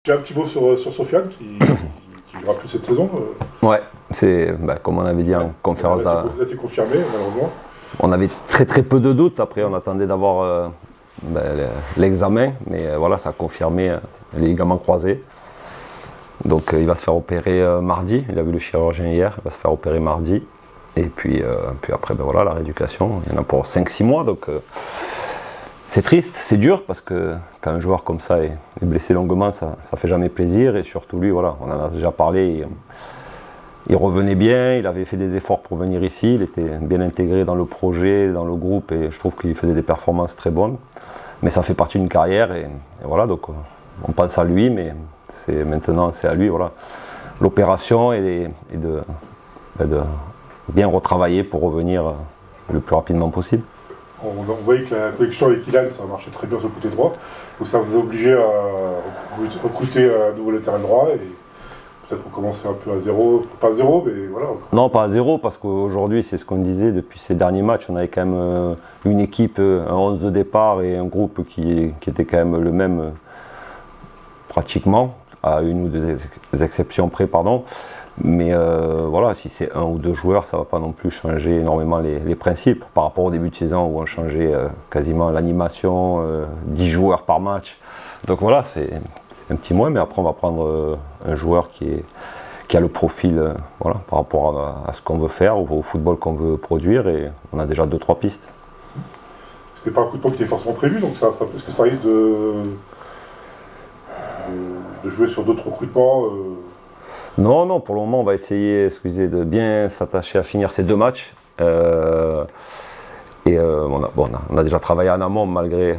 J'ai un petit mot sur Sofiane qui jouera plus cette saison. Ouais, c'est comme on avait dit en conférence. Là, c'est confirmé, malheureusement. On avait très peu de doutes. Après, on attendait d'avoir l'examen, mais voilà, ça a confirmé les ligaments croisés. Donc, il va se faire opérer mardi. Il a vu le chirurgien hier. Il va se faire opérer mardi. Et puis après, voilà, la rééducation. Il y en a pour 5-6 mois. Donc, c'est triste, c'est dur parce que quand un joueur comme ça est blessé longuement, ça fait jamais plaisir. Et surtout lui, voilà, on en a déjà parlé. Il revenait bien, il avait fait des efforts pour venir ici, il était bien intégré dans le projet, dans le groupe, et je trouve qu'il faisait des performances très bonnes. Mais ça fait partie d'une carrière, et voilà, donc on pense à lui, mais maintenant c'est à lui, voilà, l'opération et de bien retravailler pour revenir le plus rapidement possible. On voyait que la connexion avec Ilan, ça marchait très bien sur le côté droit, donc ça vous a obligé à recruter à nouveau le terrain droit, et peut-être recommencer un peu à zéro, pas à zéro, mais voilà. Non, pas à zéro, parce qu'aujourd'hui, c'est ce qu'on disait, depuis ces derniers matchs, on avait quand même une équipe, un 11 de départ et un groupe qui était quand même le même pratiquement, à une ou deux exceptions près, pardon. Mais voilà, si c'est un ou deux joueurs, ça ne va pas non plus changer énormément les principes par rapport au début de saison où on changeait quasiment l'animation, 10 joueurs par match. Donc voilà, c'est un petit moins, mais après on va prendre un joueur qui a le profil voilà, par rapport à ce qu'on veut faire, au football qu'on veut produire, et on a déjà 2-3 pistes. C'était pas un recrutement qui était forcément prévu, donc est-ce que ça risque de jouer sur d'autres recrutements Non, pour le moment on va essayer de bien s'attacher à finir ces 2 matchs. On a déjà travaillé en amont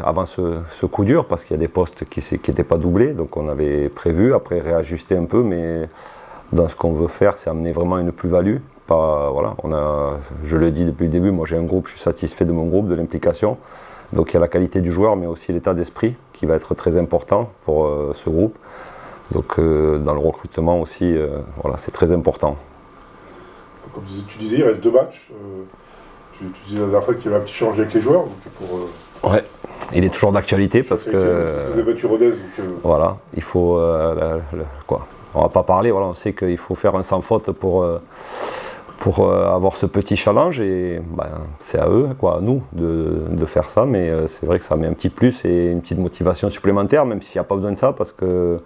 avant ce coup dur, parce qu'il y a des postes qui n'étaient pas doublés, donc on avait prévu, après réajuster un peu, mais dans ce qu'on veut faire, c'est amener vraiment une plus-value. Voilà, je le dis depuis le début, moi j'ai un groupe, je suis satisfait de mon groupe, de l'implication, donc il y a la qualité du joueur, mais aussi l'état d'esprit qui va être très important pour ce groupe. Donc dans le recrutement aussi, voilà, c'est très important. Comme tu disais, il reste 2 matchs. Tu disais la dernière fois qu'il y avait un petit changement avec les joueurs. Ouais, il est toujours d'actualité parce que. Vous avez battu Rodez. Voilà, il faut. On va pas parler, voilà, on sait qu'il faut faire un sans faute pour avoir ce petit challenge, et c'est à eux, à nous, de faire ça, mais c'est vrai que ça met un petit plus et une petite motivation supplémentaire, même s'il n'y a pas besoin de ça, parce que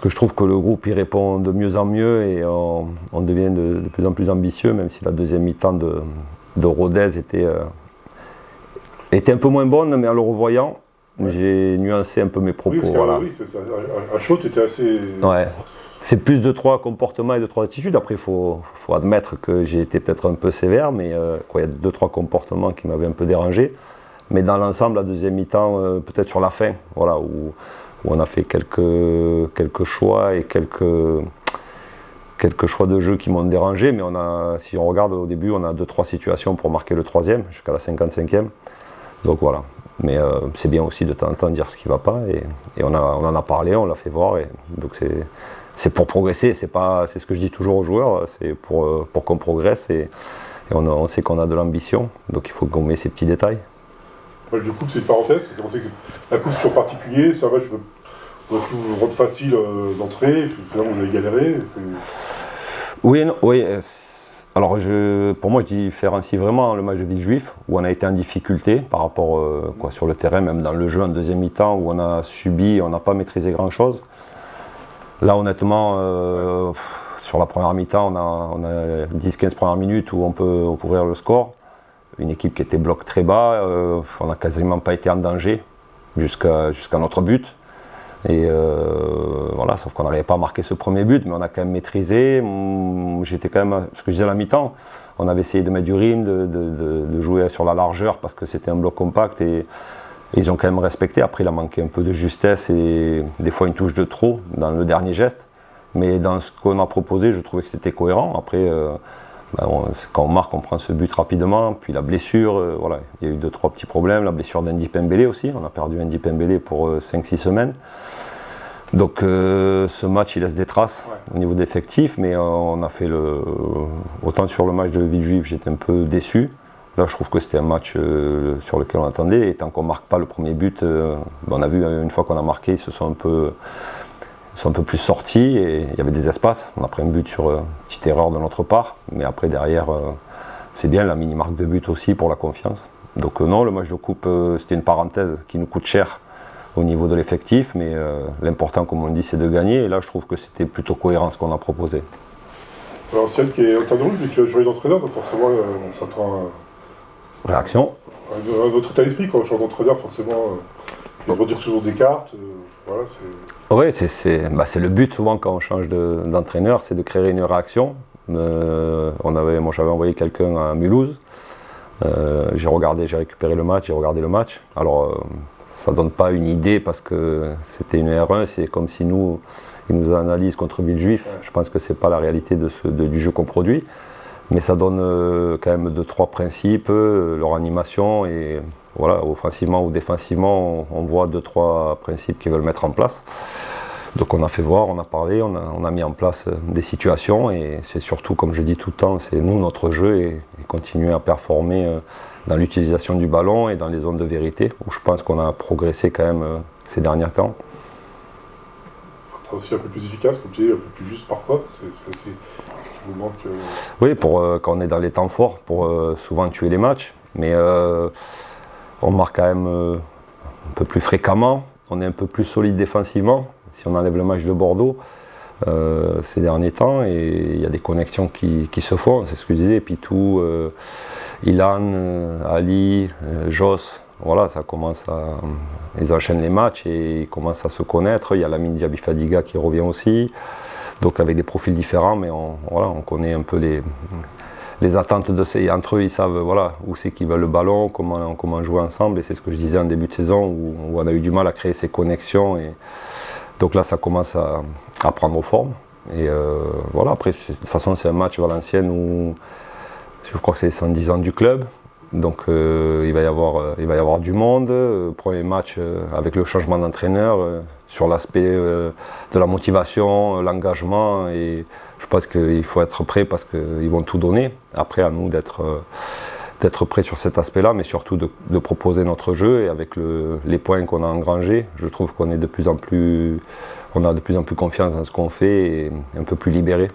je trouve que le groupe y répond de mieux en mieux, et on devient de plus en plus ambitieux, même si la deuxième mi-temps de Rodez était un peu moins bonne, mais en le revoyant, j'ai nuancé un peu mes propos. Oui, voilà. Oui, à chaud, tu étais assez... Ouais. C'est plus de 3 comportements et de 3 attitudes. Après, il faut admettre que j'ai été peut-être un peu sévère, mais il y a 2-3 comportements qui m'avaient un peu dérangé. Mais dans l'ensemble, la deuxième mi-temps, peut-être sur la fin, voilà, où on a fait quelques choix et quelques choix de jeu qui m'ont dérangé. Mais si on regarde au début, on a 2-3 situations pour marquer le 3e jusqu'à la 55e. Donc voilà. Mais c'est bien aussi de temps en temps de dire ce qui ne va pas. Et on en a parlé, on l'a fait voir. Donc c'est pour progresser, c'est ce que je dis toujours aux joueurs, c'est pour qu'on progresse, et on sait qu'on a de l'ambition, donc il faut qu'on mette ces petits détails. Match de coupe, c'est une parenthèse, c'est pensé que la coupe sur particulier, c'est un match qui aurait pu vous rendre facile d'entrée, finalement vous avez galéré. Oui, alors pour moi je différencie vraiment le match de Villejuif, où on a été en difficulté par rapport sur le terrain, même dans le jeu en deuxième mi-temps, où on a subi, on n'a pas maîtrisé grand-chose. Là, honnêtement, sur la première mi-temps, on a 10-15 premières minutes où on peut ouvrir le score. Une équipe qui était bloquée très bas, on n'a quasiment pas été en danger jusqu'à notre but. Et voilà, sauf qu'on n'arrivait pas à marquer ce premier but, mais on a quand même maîtrisé. J'étais quand même, ce que je disais à la mi-temps, on avait essayé de mettre du rythme, de jouer sur la largeur parce que c'était un bloc compact, et ils ont quand même respecté. Après, il a manqué un peu de justesse et des fois une touche de trop dans le dernier geste. Mais dans ce qu'on a proposé, je trouvais que c'était cohérent. Après, quand on marque, on prend ce but rapidement. Puis la blessure, voilà, il y a eu 2-3 petits problèmes. La blessure d'Andy Pembele aussi. On a perdu Andy Pembele pour 5-6 semaines. Donc ce match, il laisse des traces au niveau d'effectifs. Mais on a fait autant sur le match de Villejuif, j'étais un peu déçu. Là, je trouve que c'était un match sur lequel on attendait. Et tant qu'on ne marque pas le premier but, on a vu une fois qu'on a marqué, ils se sont un peu plus sortis et il y avait des espaces. On a pris un but sur une petite erreur de notre part. Mais après, derrière, c'est bien la mini-marque de but aussi pour la confiance. Donc non, le match de coupe, c'était une parenthèse qui nous coûte cher au niveau de l'effectif. Mais l'important, comme on dit, c'est de gagner. Et là, je trouve que c'était plutôt cohérent ce qu'on a proposé. Alors, Ciel qui est entraîneur, mais qui a joué d'entraîneur, donc forcément, on s'attend Réaction. à notre état d'esprit quand on change d'entraîneur, forcément, il redire toujours des cartes. Voilà, oui, c'est le but souvent quand on change d'entraîneur, c'est de créer une réaction. Moi, j'avais envoyé quelqu'un à Mulhouse. J'ai récupéré le match, j'ai regardé le match. Alors, ça ne donne pas une idée parce que c'était une R1, c'est comme si ils nous analysent contre Villejuif. Ouais. Je pense que ce n'est pas la réalité du jeu qu'on produit. Mais ça donne quand même 2-3 principes, leur animation et voilà, offensivement ou défensivement, on voit 2-3 principes qu'ils veulent mettre en place. Donc on a fait voir, on a parlé, on a mis en place des situations et c'est surtout, comme je dis tout le temps, c'est nous notre jeu et continuer à performer dans l'utilisation du ballon et dans les zones de vérité où je pense qu'on a progressé quand même ces derniers temps. Aussi un peu plus efficace, comme tu dis, un peu plus juste parfois. C'est ce qui vous manque. Oui, quand on est dans les temps forts, pour souvent tuer les matchs. Mais on marque quand même un peu plus fréquemment. On est un peu plus solide défensivement. Si on enlève le match de Bordeaux ces derniers temps, et il y a des connexions qui se font. C'est ce que je disais. Pitou, Ilan, Ali, Jos. Voilà, ça commence ils enchaînent les matchs et ils commencent à se connaître. Il y a Lamine Diaby Fadiga qui revient aussi, donc avec des profils différents, mais on connaît un peu les attentes de ces. Entre eux, ils savent où c'est qu'ils veulent le ballon, comment jouer ensemble. Et c'est ce que je disais en début de saison où on a eu du mal à créer ces connexions. Et donc là, ça commence à prendre forme. Et après, de toute façon, c'est un match Valenciennes où je crois que c'est les 110 ans du club. Donc il va y avoir du monde. Premier match avec le changement d'entraîneur sur l'aspect de la motivation, l'engagement. Et je pense qu'il faut être prêt parce qu'ils vont tout donner. Après, à nous d'être prêts sur cet aspect-là, mais surtout de proposer notre jeu. Et avec les points qu'on a engrangés, je trouve qu'on est on a de plus en plus confiance dans ce qu'on fait et un peu plus libéré.